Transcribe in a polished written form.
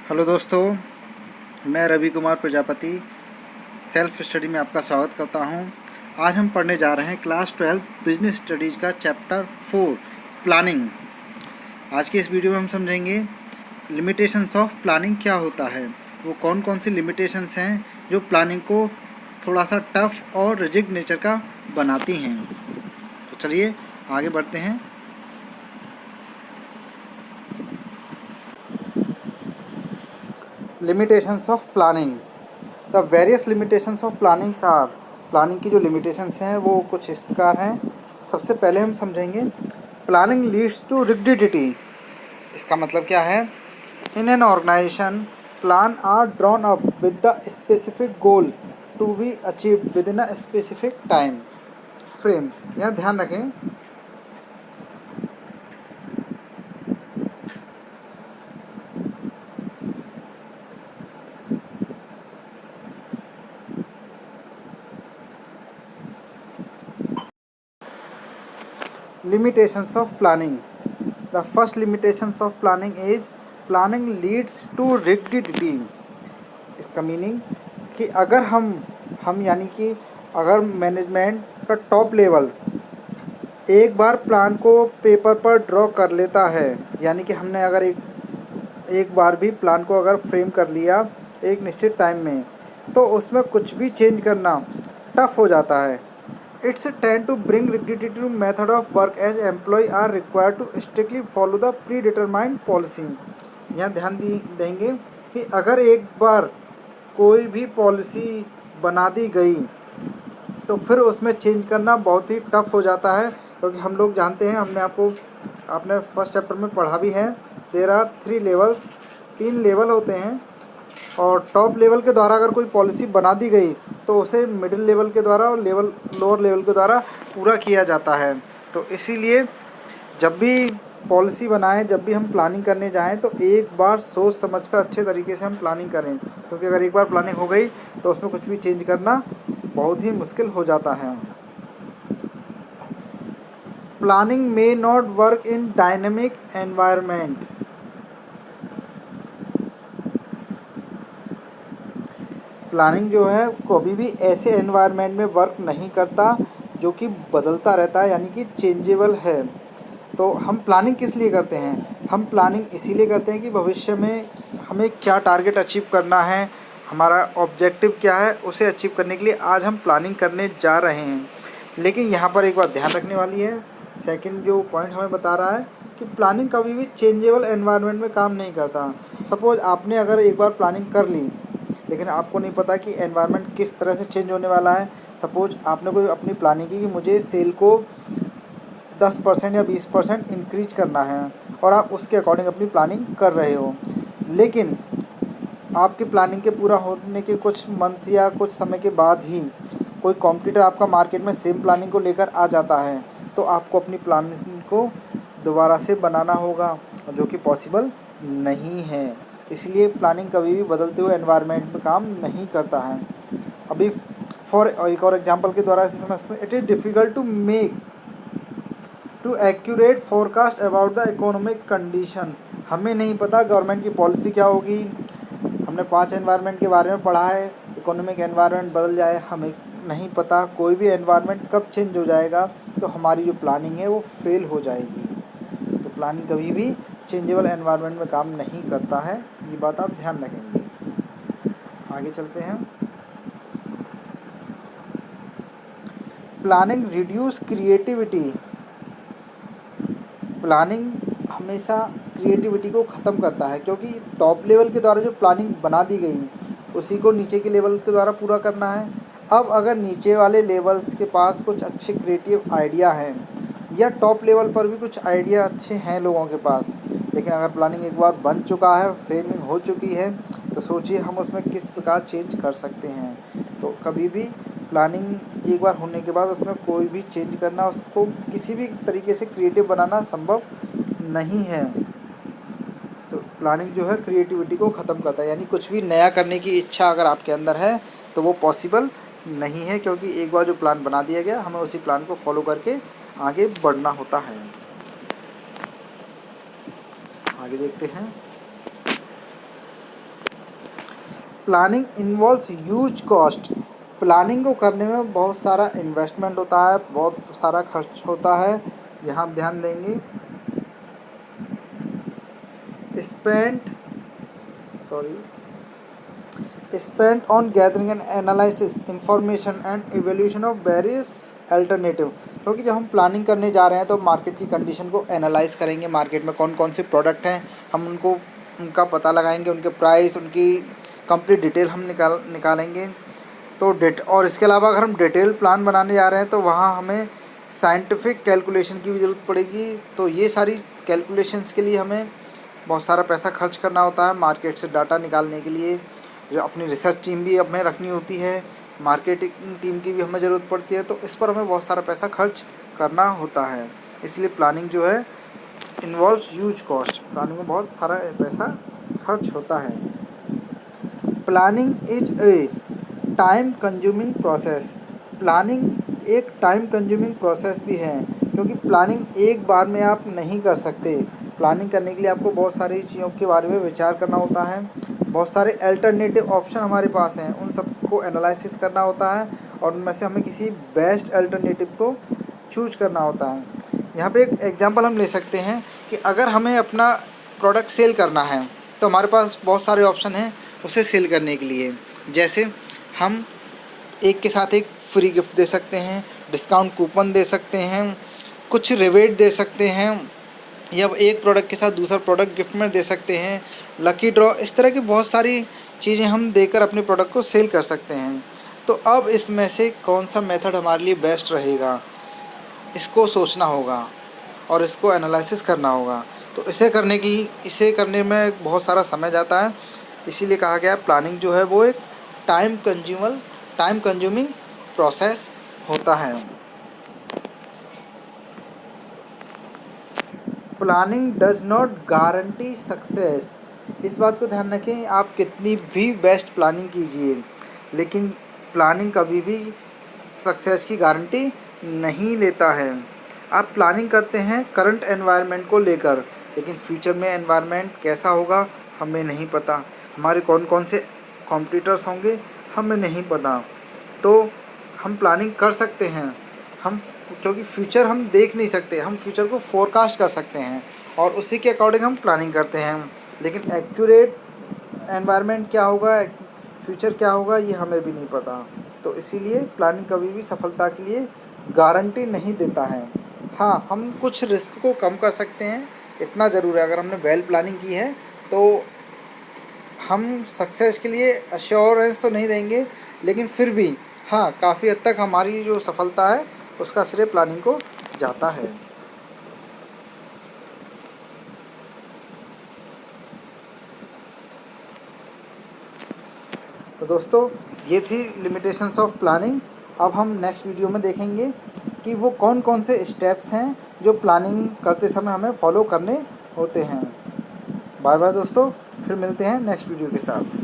Hello दोस्तों, मैं Ravi Kumar Prajapati self study में आपका स्वागत करता हूं। आज हम पढ़ने जा रहे हैं क्लास 12 बिजनेस स्टडीज़ का चैप्टर 4 प्लानिंग। आज के इस वीडियो में हम समझेंगे लिमिटेशंस ऑफ प्लानिंग क्या होता है, वो कौन कौन सी लिमिटेशंस हैं जो प्लानिंग को थोड़ा सा टफ और रिजिड नेचर का बनाती हैं। तो चलिए आगे बढ़ते हैं। Limitations of planning. The various limitations of plannings are. Planning की जो लिमिटेशंस हैं वो कुछ इस प्रकार हैं। सबसे पहले हम समझेंगे प्लानिंग लीड्स टू रिजिडिटी। इसका मतलब क्या है? In an organization plan are drawn up with the specific goal to be achieved within a specific time frame. यहाँ ध्यान रखें, limitations of planning. The first limitations of planning is planning leads to rigidity. इसका meaning कि अगर हम यानी कि अगर मैनेजमेंट का टॉप लेवल एक बार प्लान को पेपर पर ड्रॉ कर लेता है, यानी कि हमने अगर एक बार भी प्लान को अगर फ्रेम कर लिया एक निश्चित टाइम में, तो उसमें कुछ भी चेंज करना टफ हो जाता है। It's tend to bring rigidity to method of work as employee are required to strictly follow the predetermined policy. यहाँ ध्यान देंगे कि अगर एक बार कोई भी पॉलिसी बना दी गई तो फिर उसमें चेंज करना बहुत ही टफ हो जाता है, क्योंकि हम लोग जानते हैं, हमने आपने फर्स्ट चैप्टर में पढ़ा भी है, देयर आर 3 लेवल्स, 3 लेवल होते हैं, और टॉप लेवल के द्वारा अगर कोई पॉलिसी बना दी गई तो उसे मिडिल लेवल के द्वारा और लोअर लेवल के द्वारा पूरा किया जाता है। तो इसीलिए जब भी पॉलिसी बनाएं, जब भी हम प्लानिंग करने जाएं, तो एक बार सोच समझ कर अच्छे तरीके से हम प्लानिंग करें, क्योंकि अगर एक बार प्लानिंग हो गई तो उसमें कुछ भी चेंज करना बहुत ही मुश्किल हो जाता है। Planning may not work in dynamic environment. Planning जो है कभी भी ऐसे एनवायरनमेंट में वर्क नहीं करता जो कि बदलता रहता है, यानी कि चेंजेबल है। तो हम प्लानिंग किस लिए करते हैं? हम प्लानिंग इसीलिए करते हैं कि भविष्य में हमें क्या टारगेट अचीव करना है, हमारा ऑब्जेक्टिव क्या है, उसे अचीव करने के लिए आज हम प्लानिंग करने जा रहे हैं। लेकिन यहाँ पर एक बात ध्यान रखने वाली है, सेकंड जो पॉइंट हमें बता रहा है कि प्लानिंग कभी भी चेंजेबल एनवायरनमेंट में काम नहीं करता। सपोज आपने अगर एक बार प्लानिंग कर ली, लेकिन आपको नहीं पता कि एनवायरनमेंट किस तरह से चेंज होने वाला है। सपोज आपने कोई अपनी प्लानिंग की कि मुझे सेल को 10% या 20% इंक्रीज करना है, और आप उसके अकॉर्डिंग अपनी प्लानिंग कर रहे हो, लेकिन आपकी प्लानिंग के पूरा होने के कुछ मंथ या कुछ समय के बाद ही कोई कॉम्पिटिटर आपका मार्केट में सेम प्लानिंग को लेकर आ जाता है, तो आपको अपनी प्लानिंग को दोबारा से बनाना होगा, जो कि पॉसिबल नहीं है। इसलिए प्लानिंग कभी भी बदलते हुए एनवायरनमेंट में काम नहीं करता है। अभी एक और एग्जांपल के द्वारा इसे समझते हैं। It is difficult to accurate forecast about the economic condition. हमें नहीं पता गवर्नमेंट की पॉलिसी क्या होगी। हमने 5 एनवायरनमेंट के बारे में पढ़ा है, इकोनॉमिक एनवायरनमेंट बदल जाए, हमें नहीं पता कोई भी एनवायरनमेंट कब चेंज हो जाएगा, तो हमारी जो प्लानिंग है वो फेल हो जाएगी। तो प्लानिंग कभी भी चेंजेबल एनवायरनमेंट में काम नहीं करता है, ये बात आप ध्यान रखेंगे। आगे चलते हैं। Planning reduce creativity. प्लानिंग हमेशा क्रिएटिविटी को ख़त्म करता है, क्योंकि टॉप लेवल के द्वारा जो प्लानिंग बना दी गई उसी को नीचे के लेवल के द्वारा पूरा करना है। अब अगर नीचे वाले लेवल्स के पास कुछ अच्छे क्रिएटिव आइडिया हैं, या टॉप लेवल पर भी कुछ आइडिया अच्छे हैं लोगों के पास, लेकिन अगर प्लानिंग एक बार बन चुका है, फ्रेमिंग हो चुकी है, तो सोचिए हम उसमें किस प्रकार चेंज कर सकते हैं। तो कभी भी प्लानिंग एक बार होने के बाद उसमें कोई भी चेंज करना, उसको किसी भी तरीके से क्रिएटिव बनाना संभव नहीं है। तो प्लानिंग जो है क्रिएटिविटी को ख़त्म करता है, यानी कुछ भी नया करने की इच्छा अगर आपके अंदर है तो वो पॉसिबल नहीं है, क्योंकि एक बार जो प्लान बना दिया गया हमें उसी प्लान को फॉलो करके आगे बढ़ना होता है। आगे देखते हैं। Planning involves huge cost. Planning को करने में बहुत सारा इन्वेस्टमेंट होता है, बहुत सारा खर्च होता है। यहाँ आप ध्यान देंगे, spend spent on gathering and analysis information and evaluation of various alternative। क्योंकि जब हम प्लानिंग करने जा रहे हैं तो मार्केट की कंडीशन को एनालाइज करेंगे, मार्केट में कौन कौन से प्रोडक्ट हैं, हम उनका पता लगाएंगे, उनके प्राइस, उनकी कंप्लीट डिटेल हम निकालेंगे। तो और इसके अलावा अगर हम डिटेल प्लान बनाने जा रहे हैं तो वहाँ हमें साइंटिफिक कैलकुलेशन की भी ज़रूरत पड़ेगी। तो ये सारी कैलकुलेशंस के लिए हमें बहुत सारा पैसा खर्च करना होता है। मार्केट से डाटा निकालने के लिए जो अपनी रिसर्च टीम भी हमें रखनी होती है, मार्केटिंग टीम की भी हमें ज़रूरत पड़ती है। तो इस पर हमें बहुत सारा पैसा खर्च करना होता है। इसलिए प्लानिंग जो है इन्वॉल्व ह्यूज कॉस्ट, प्लानिंग में बहुत सारा पैसा खर्च होता है। Planning is a time consuming process. Planning एक टाइम कंज्यूमिंग प्रोसेस भी है, क्योंकि प्लानिंग एक बार में आप नहीं कर सकते। प्लानिंग करने के लिए आपको बहुत सारी चीज़ों के बारे में विचार करना होता है, बहुत सारे अल्टरनेटिव ऑप्शन हमारे पास हैं, उन सबको एनालिसिस करना होता है और उनमें से हमें किसी बेस्ट अल्टरनेटिव को चूज करना होता है। यहाँ पे एक एग्जांपल हम ले सकते हैं कि अगर हमें अपना प्रोडक्ट सेल करना है तो हमारे पास बहुत सारे ऑप्शन हैं उसे सेल करने के लिए। जैसे हम एक के साथ एक फ्री गिफ्ट दे सकते हैं, डिस्काउंट कूपन दे सकते हैं, कुछ रिबेट दे सकते हैं, या एक प्रोडक्ट के साथ दूसरा प्रोडक्ट गिफ्ट में दे सकते हैं, लकी ड्रॉ, इस तरह की बहुत सारी चीज़ें हम देकर अपने प्रोडक्ट को सेल कर सकते हैं। तो अब इसमें से कौन सा मेथड हमारे लिए बेस्ट रहेगा, इसको सोचना होगा और इसको एनालिसिस करना होगा। तो इसे करने में बहुत सारा समय जाता है। इसीलिए कहा गया है प्लानिंग जो है वो एक टाइम कंज्यूमिंग प्रोसेस होता है। Planning does not guarantee success. इस बात को ध्यान रखें, आप कितनी भी बेस्ट प्लानिंग कीजिए लेकिन प्लानिंग कभी भी सक्सेस की गारंटी नहीं लेता है। आप प्लानिंग करते हैं करंट एनवायरनमेंट को लेकर, लेकिन फ्यूचर में एनवायरनमेंट कैसा होगा हमें नहीं पता, हमारे कौन कौन से कॉम्पिटिटर्स होंगे हमें नहीं पता। तो हम प्लानिंग कर सकते हैं, हम क्योंकि फ्यूचर हम देख नहीं सकते, हम फ्यूचर को फोरकास्ट कर सकते हैं और उसी के अकॉर्डिंग हम प्लानिंग करते हैं, लेकिन एक्यूरेट एनवायरनमेंट क्या होगा, फ्यूचर क्या होगा, ये हमें भी नहीं पता। तो इसीलिए प्लानिंग कभी भी सफलता के लिए गारंटी नहीं देता है। हाँ, हम कुछ रिस्क को कम कर सकते हैं, इतना ज़रूर है। अगर हमने वेल प्लानिंग की है तो हम सक्सेस के लिए अश्योरेंस तो नहीं देंगे, लेकिन फिर भी हाँ, काफ़ी हद तक हमारी जो सफलता है उसका श्रेय प्लानिंग को जाता है। तो दोस्तों, ये थी लिमिटेशंस ऑफ प्लानिंग। अब हम नेक्स्ट वीडियो में देखेंगे कि वो कौन कौन से स्टेप्स हैं जो प्लानिंग करते समय हमें फॉलो करने होते हैं। बाय बाय दोस्तों, फिर मिलते हैं नेक्स्ट वीडियो के साथ।